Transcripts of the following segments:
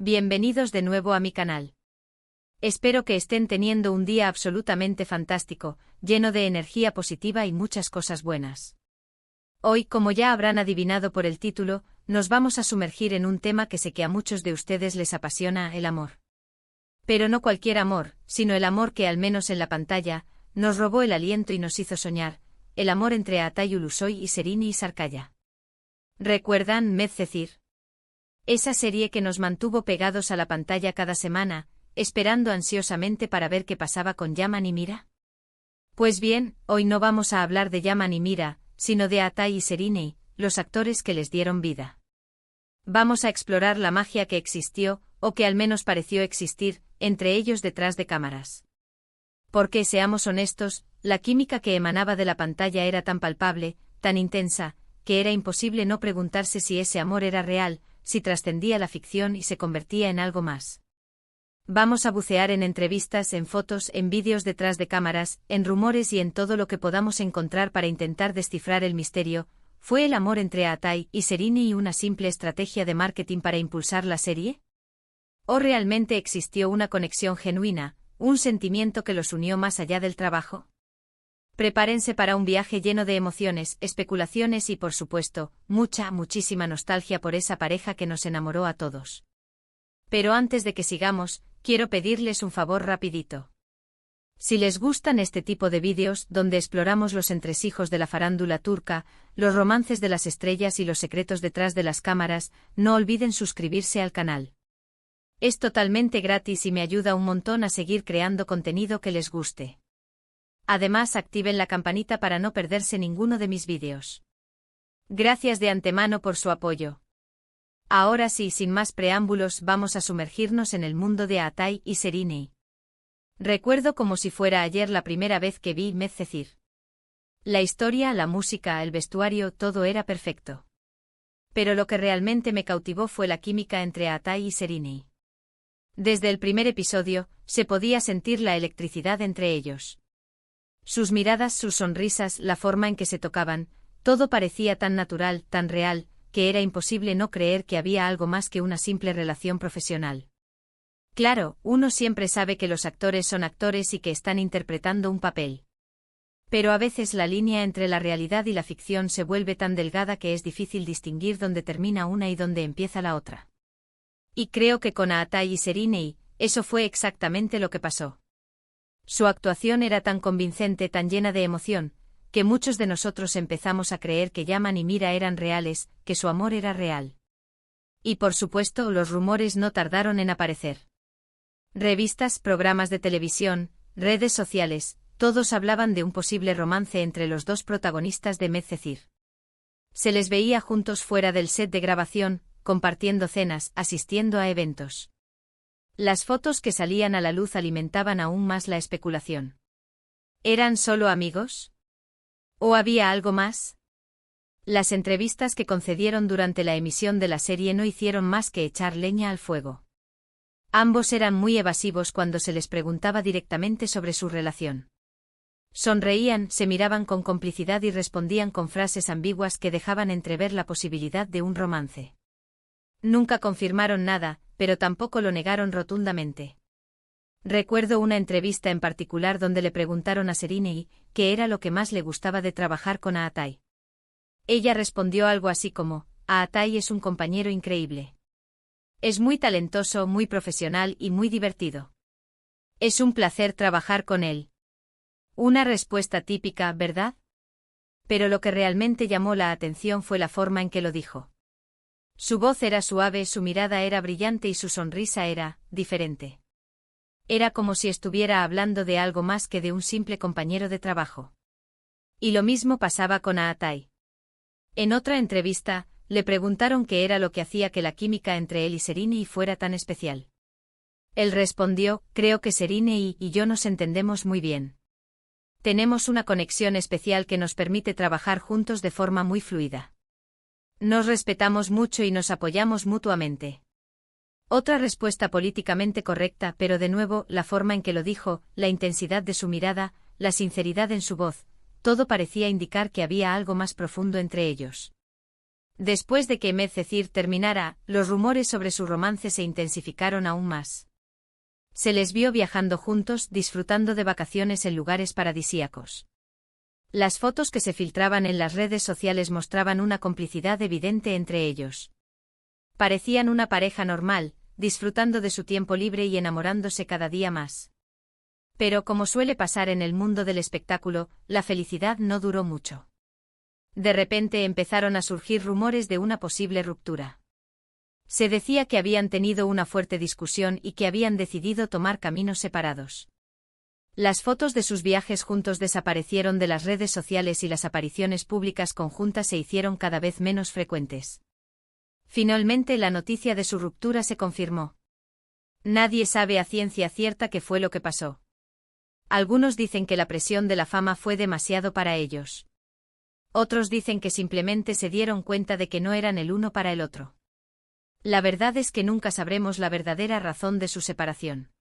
Bienvenidos de nuevo a mi canal. Espero que estén teniendo un día absolutamente fantástico, lleno de energía positiva y muchas cosas buenas. Hoy, como ya habrán adivinado por el título, nos vamos a sumergir en un tema que sé que a muchos de ustedes les apasiona: el amor. Pero no cualquier amor, sino el amor que, al menos en la pantalla, nos robó el aliento y nos hizo soñar, el amor entre Aatai Ulusoy y Serrini Sarkaya. ¿Recuerdan Medcezir? Esa serie que nos mantuvo pegados a la pantalla cada semana, esperando ansiosamente para ver qué pasaba con Yaman y Mira. Pues bien, hoy no vamos a hablar de Yaman y Mira, sino de Aatai y Serrini, los actores que les dieron vida. Vamos a explorar la magia que existió, o que al menos pareció existir, entre ellos detrás de cámaras. Porque, seamos honestos, la química que emanaba de la pantalla era tan palpable, tan intensa, que era imposible no preguntarse si ese amor era real, si trascendía la ficción y se convertía en algo más. Vamos a bucear en entrevistas, en fotos, en vídeos detrás de cámaras, en rumores y en todo lo que podamos encontrar para intentar descifrar el misterio. ¿Fue el amor entre Aatai y Serrini una simple estrategia de marketing para impulsar la serie? ¿O realmente existió una conexión genuina, un sentimiento que los unió más allá del trabajo? Prepárense para un viaje lleno de emociones, especulaciones y, por supuesto, muchísima nostalgia por esa pareja que nos enamoró a todos. Pero antes de que sigamos, quiero pedirles un favor rapidito. Si les gustan este tipo de vídeos donde exploramos los entresijos de la farándula turca, los romances de las estrellas y los secretos detrás de las cámaras, no olviden suscribirse al canal. Es totalmente gratis y me ayuda un montón a seguir creando contenido que les guste. Además, activen la campanita para no perderse ninguno de mis vídeos. Gracias de antemano por su apoyo. Ahora sí, sin más preámbulos, vamos a sumergirnos en el mundo de Aatai y Serrini. Recuerdo como si fuera ayer la primera vez que vi Medcezir. La historia, la música, el vestuario, todo era perfecto. Pero lo que realmente me cautivó fue la química entre Aatai y Serrini. Desde el primer episodio, se podía sentir la electricidad entre ellos. Sus miradas, sus sonrisas, la forma en que se tocaban, todo parecía tan natural, tan real, que era imposible no creer que había algo más que una simple relación profesional. Claro, uno siempre sabe que los actores son actores y que están interpretando un papel. Pero a veces la línea entre la realidad y la ficción se vuelve tan delgada que es difícil distinguir dónde termina una y dónde empieza la otra. Y creo que con Aatai y Serrini, eso fue exactamente lo que pasó. Su actuación era tan convincente, tan llena de emoción, que muchos de nosotros empezamos a creer que Yaman y Mira eran reales, que su amor era real. Y por supuesto, los rumores no tardaron en aparecer. Revistas, programas de televisión, redes sociales, todos hablaban de un posible romance entre los dos protagonistas de Medcezir. Se les veía juntos fuera del set de grabación, compartiendo cenas, asistiendo a eventos. Las fotos que salían a la luz alimentaban aún más la especulación. ¿Eran solo amigos? ¿O había algo más? Las entrevistas que concedieron durante la emisión de la serie no hicieron más que echar leña al fuego. Ambos eran muy evasivos cuando se les preguntaba directamente sobre su relación. Sonreían, se miraban con complicidad y respondían con frases ambiguas que dejaban entrever la posibilidad de un romance. Nunca confirmaron nada, pero tampoco lo negaron rotundamente. Recuerdo una entrevista en particular donde le preguntaron a Serrini qué era lo que más le gustaba de trabajar con Aatai. Ella respondió algo así como: Aatai es un compañero increíble. Es muy talentoso, muy profesional y muy divertido. Es un placer trabajar con él. Una respuesta típica, ¿verdad? Pero lo que realmente llamó la atención fue la forma en que lo dijo. Su voz era suave, su mirada era brillante y su sonrisa era diferente. Era como si estuviera hablando de algo más que de un simple compañero de trabajo. Y lo mismo pasaba con Aatai. En otra entrevista, le preguntaron qué era lo que hacía que la química entre él y Serrini fuera tan especial. Él respondió: creo que Serrini y yo nos entendemos muy bien. Tenemos una conexión especial que nos permite trabajar juntos de forma muy fluida. Nos respetamos mucho y nos apoyamos mutuamente. Otra respuesta políticamente correcta, pero de nuevo, la forma en que lo dijo, la intensidad de su mirada, la sinceridad en su voz, todo parecía indicar que había algo más profundo entre ellos. Después de que Medcezir terminara, los rumores sobre su romance se intensificaron aún más. Se les vio viajando juntos, disfrutando de vacaciones en lugares paradisíacos. Las fotos que se filtraban en las redes sociales mostraban una complicidad evidente entre ellos. Parecían una pareja normal, disfrutando de su tiempo libre y enamorándose cada día más. Pero como suele pasar en el mundo del espectáculo, la felicidad no duró mucho. De repente empezaron a surgir rumores de una posible ruptura. Se decía que habían tenido una fuerte discusión y que habían decidido tomar caminos separados. Las fotos de sus viajes juntos desaparecieron de las redes sociales y las apariciones públicas conjuntas se hicieron cada vez menos frecuentes. Finalmente la noticia de su ruptura se confirmó. Nadie sabe a ciencia cierta qué fue lo que pasó. Algunos dicen que la presión de la fama fue demasiado para ellos. Otros dicen que simplemente se dieron cuenta de que no eran el uno para el otro. La verdad es que nunca sabremos la verdadera razón de su separación.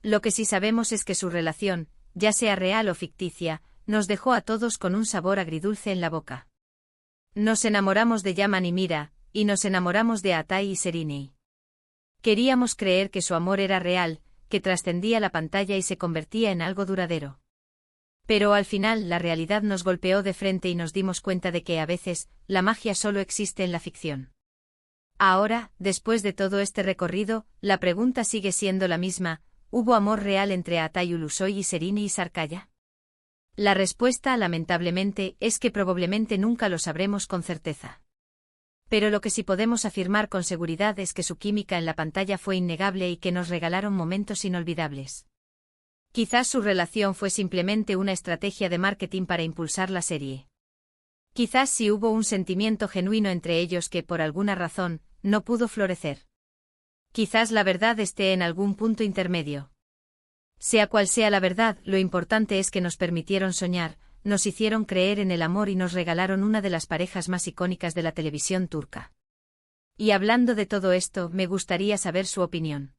Lo que sí sabemos es que su relación, ya sea real o ficticia, nos dejó a todos con un sabor agridulce en la boca. Nos enamoramos de Yaman y Mira, y nos enamoramos de Atay y Sereni. Queríamos creer que su amor era real, que trascendía la pantalla y se convertía en algo duradero. Pero al final la realidad nos golpeó de frente y nos dimos cuenta de que a veces, la magia solo existe en la ficción. Ahora, después de todo este recorrido, la pregunta sigue siendo la misma: ¿hubo amor real entre Atay Ulusoy y Sereni y Sarkaya? La respuesta, lamentablemente, es que probablemente nunca lo sabremos con certeza. Pero lo que sí podemos afirmar con seguridad es que su química en la pantalla fue innegable y que nos regalaron momentos inolvidables. Quizás su relación fue simplemente una estrategia de marketing para impulsar la serie. Quizás sí hubo un sentimiento genuino entre ellos que, por alguna razón, no pudo florecer. Quizás la verdad esté en algún punto intermedio. Sea cual sea la verdad, lo importante es que nos permitieron soñar, nos hicieron creer en el amor y nos regalaron una de las parejas más icónicas de la televisión turca. Y hablando de todo esto, me gustaría saber su opinión.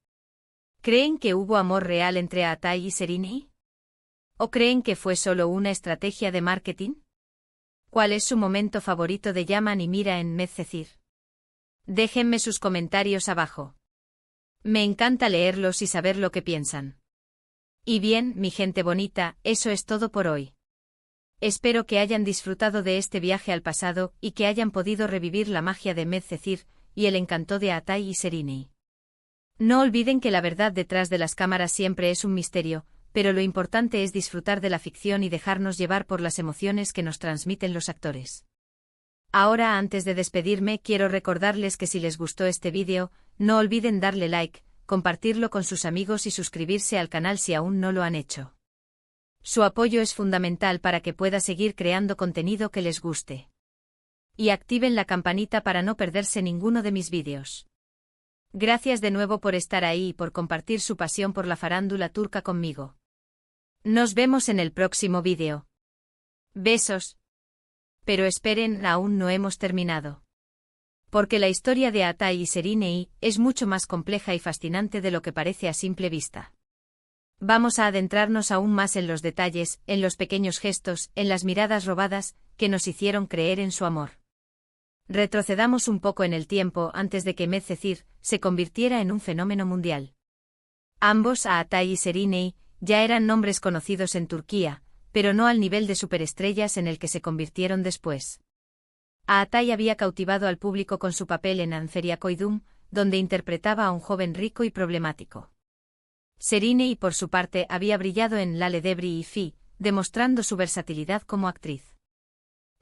¿Creen que hubo amor real entre Atay y Sereni? ¿O creen que fue solo una estrategia de marketing? ¿Cuál es su momento favorito de Yaman y Mira en Medcezir? Déjenme sus comentarios abajo. Me encanta leerlos y saber lo que piensan. Y bien, mi gente bonita, eso es todo por hoy. Espero que hayan disfrutado de este viaje al pasado y que hayan podido revivir la magia de Medcezir y el encanto de Atay y Sereni. No olviden que la verdad detrás de las cámaras siempre es un misterio, pero lo importante es disfrutar de la ficción y dejarnos llevar por las emociones que nos transmiten los actores. Ahora, antes de despedirme, quiero recordarles que si les gustó este vídeo, no olviden darle like, compartirlo con sus amigos y suscribirse al canal si aún no lo han hecho. Su apoyo es fundamental para que pueda seguir creando contenido que les guste. Y activen la campanita para no perderse ninguno de mis vídeos. Gracias de nuevo por estar ahí y por compartir su pasión por la farándula turca conmigo. Nos vemos en el próximo vídeo. Besos. Pero esperen, aún no hemos terminado. Porque la historia de Atay y Sereni es mucho más compleja y fascinante de lo que parece a simple vista. Vamos a adentrarnos aún más en los detalles, en los pequeños gestos, en las miradas robadas, que nos hicieron creer en su amor. Retrocedamos un poco en el tiempo antes de que Medcezir se convirtiera en un fenómeno mundial. Ambos, Atay y Sereni, ya eran nombres conocidos en Turquía, pero no al nivel de superestrellas en el que se convirtieron después. Atay había cautivado al público con su papel en Anferia Koydum, donde interpretaba a un joven rico y problemático. Sereni, por su parte, había brillado en Lale Devri y Fi, demostrando su versatilidad como actriz.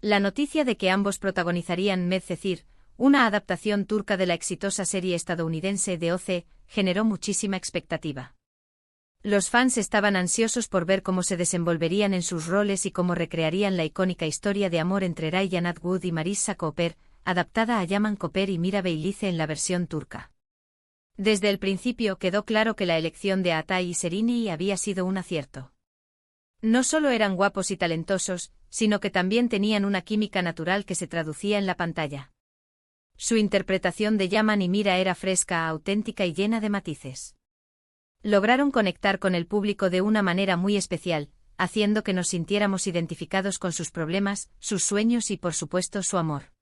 La noticia de que ambos protagonizarían Medcezir, una adaptación turca de la exitosa serie estadounidense de OC, generó muchísima expectativa. Los fans estaban ansiosos por ver cómo se desenvolverían en sus roles y cómo recrearían la icónica historia de amor entre Rayyan Atwood y Marissa Koper, adaptada a Yaman Koper y Mira Beylice en la versión turca. Desde el principio quedó claro que la elección de Atay y Sereni había sido un acierto. No solo eran guapos y talentosos, sino que también tenían una química natural que se traducía en la pantalla. Su interpretación de Yaman y Mira era fresca, auténtica y llena de matices. Lograron conectar con el público de una manera muy especial, haciendo que nos sintiéramos identificados con sus problemas, sus sueños y, por supuesto, su amor.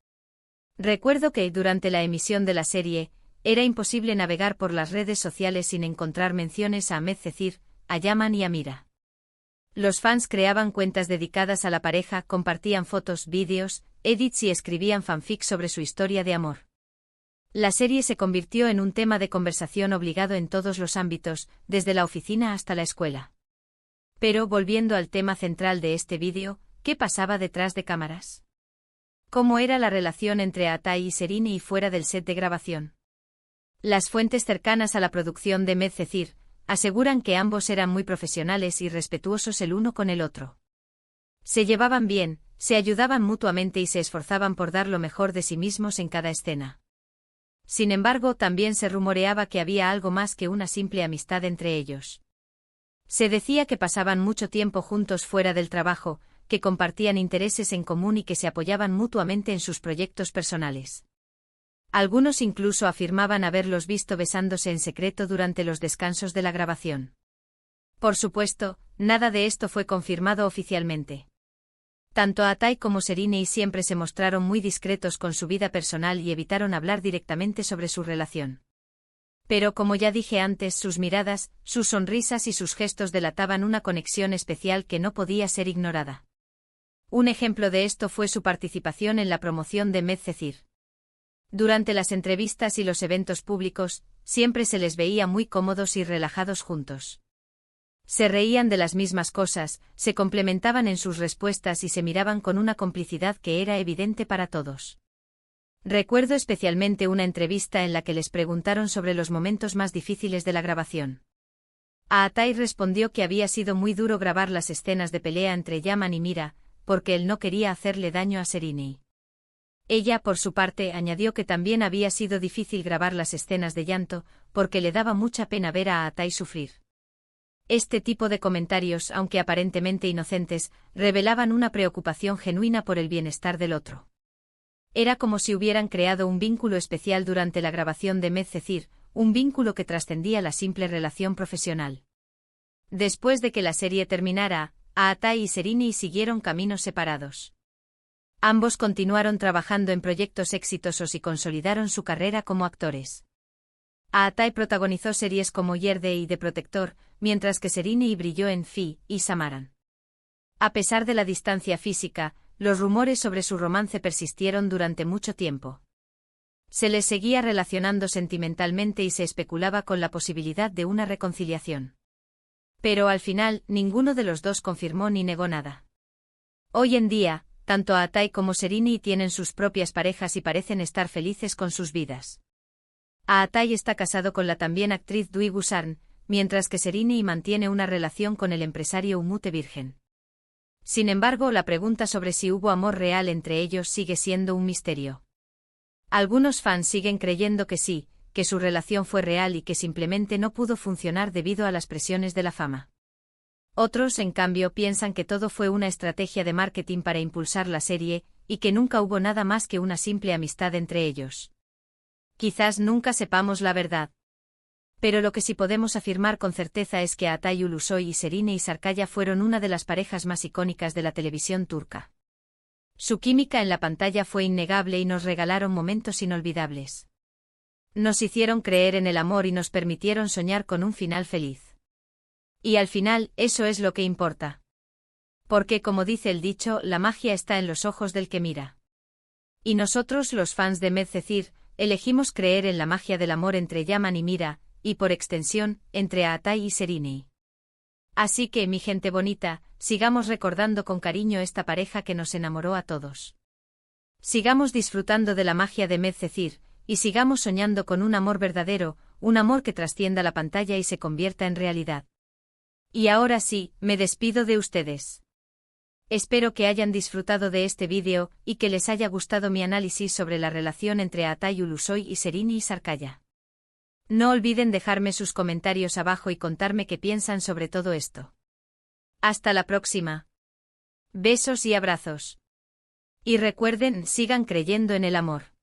Recuerdo que, durante la emisión de la serie, era imposible navegar por las redes sociales sin encontrar menciones a Medcezir, a Yaman y a Mira. Los fans creaban cuentas dedicadas a la pareja, compartían fotos, vídeos, edits y escribían fanfic sobre su historia de amor. La serie se convirtió en un tema de conversación obligado en todos los ámbitos, desde la oficina hasta la escuela. Pero, volviendo al tema central de este vídeo, ¿qué pasaba detrás de cámaras? ¿Cómo era la relación entre Atay y Serini fuera del set de grabación? Las fuentes cercanas a la producción de Medcezir aseguran que ambos eran muy profesionales y respetuosos el uno con el otro. Se llevaban bien, se ayudaban mutuamente y se esforzaban por dar lo mejor de sí mismos en cada escena. Sin embargo, también se rumoreaba que había algo más que una simple amistad entre ellos. Se decía que pasaban mucho tiempo juntos fuera del trabajo, que compartían intereses en común y que se apoyaban mutuamente en sus proyectos personales. Algunos incluso afirmaban haberlos visto besándose en secreto durante los descansos de la grabación. Por supuesto, nada de esto fue confirmado oficialmente. Tanto Atay como Serini siempre se mostraron muy discretos con su vida personal y evitaron hablar directamente sobre su relación. Pero como ya dije antes, sus miradas, sus sonrisas y sus gestos delataban una conexión especial que no podía ser ignorada. Un ejemplo de esto fue su participación en la promoción de Medcezir. Durante las entrevistas y los eventos públicos, siempre se les veía muy cómodos y relajados juntos. Se reían de las mismas cosas, se complementaban en sus respuestas y se miraban con una complicidad que era evidente para todos. Recuerdo especialmente una entrevista en la que les preguntaron sobre los momentos más difíciles de la grabación. Atay respondió que había sido muy duro grabar las escenas de pelea entre Yaman y Mira, porque él no quería hacerle daño a Serini. Ella, por su parte, añadió que también había sido difícil grabar las escenas de llanto, porque le daba mucha pena ver a Atay sufrir. Este tipo de comentarios, aunque aparentemente inocentes, revelaban una preocupación genuina por el bienestar del otro. Era como si hubieran creado un vínculo especial durante la grabación de Medcezir, un vínculo que trascendía la simple relación profesional. Después de que la serie terminara, Atay y Serini siguieron caminos separados. Ambos continuaron trabajando en proyectos exitosos y consolidaron su carrera como actores. Atay protagonizó series como Yerde y The Protector, mientras que Serini brilló en Fi y Samaran. A pesar de la distancia física, los rumores sobre su romance persistieron durante mucho tiempo. Se les seguía relacionando sentimentalmente y se especulaba con la posibilidad de una reconciliación. Pero al final, ninguno de los dos confirmó ni negó nada. Hoy en día, tanto Atay como Serini tienen sus propias parejas y parecen estar felices con sus vidas. Atay está casado con la también actriz Dwi Gusarn, mientras que Serini mantiene una relación con el empresario Umute Virgen. Sin embargo, la pregunta sobre si hubo amor real entre ellos sigue siendo un misterio. Algunos fans siguen creyendo que sí, que su relación fue real y que simplemente no pudo funcionar debido a las presiones de la fama. Otros, en cambio, piensan que todo fue una estrategia de marketing para impulsar la serie, y que nunca hubo nada más que una simple amistad entre ellos. Quizás nunca sepamos la verdad. Pero lo que sí podemos afirmar con certeza es que Atay Ulusoy y Serini Sarkaya fueron una de las parejas más icónicas de la televisión turca. Su química en la pantalla fue innegable y nos regalaron momentos inolvidables. Nos hicieron creer en el amor y nos permitieron soñar con un final feliz. Y al final, eso es lo que importa. Porque, como dice el dicho, la magia está en los ojos del que mira. Y nosotros, los fans de Medcezir, elegimos creer en la magia del amor entre Yaman y Mira, y por extensión, entre Atay y Serini. Así que, mi gente bonita, sigamos recordando con cariño esta pareja que nos enamoró a todos. Sigamos disfrutando de la magia de Medcezir, y sigamos soñando con un amor verdadero, un amor que trascienda la pantalla y se convierta en realidad. Y ahora sí, me despido de ustedes. Espero que hayan disfrutado de este vídeo, y que les haya gustado mi análisis sobre la relación entre Atay Ulusoy y Serini Sarkaya. No olviden dejarme sus comentarios abajo y contarme qué piensan sobre todo esto. Hasta la próxima. Besos y abrazos. Y recuerden, sigan creyendo en el amor.